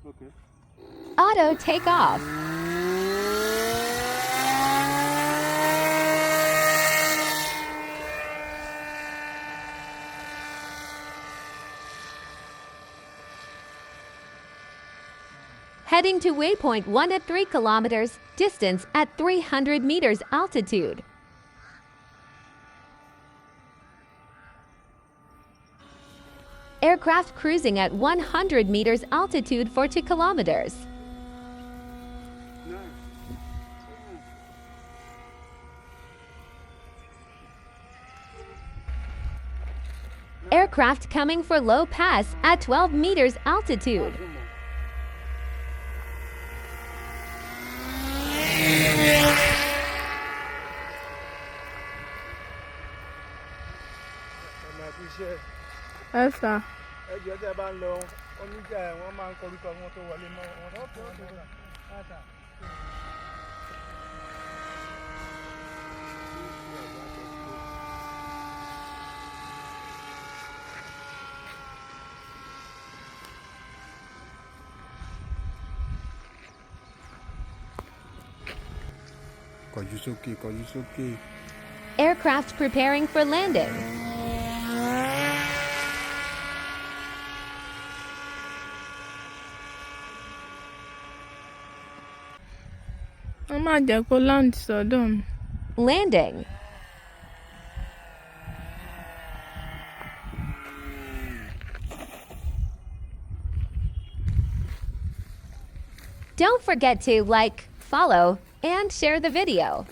Okay. Auto takeoff. Heading to waypoint 1 at 3 kilometers, distance at 300 meters altitude. Aircraft cruising at 100 meters altitude for 2 kilometers. Aircraft coming for low pass at 12 meters altitude. Ẹ̀sà. Ẹjọ́ tẹ́ bá ń lọ oníjà ẹ̀ wọ́n máa ń kọrúkọ wọn tó wọlé mọ́ wọn tó wọlé mọ́. Kọjú sókè, kọjú sókè. Aircraft preparing for landing. Wọ́n máa jẹ́ kó land sọ́dọ̀ mi. Landing. Don't forget to like, follow, and share the video.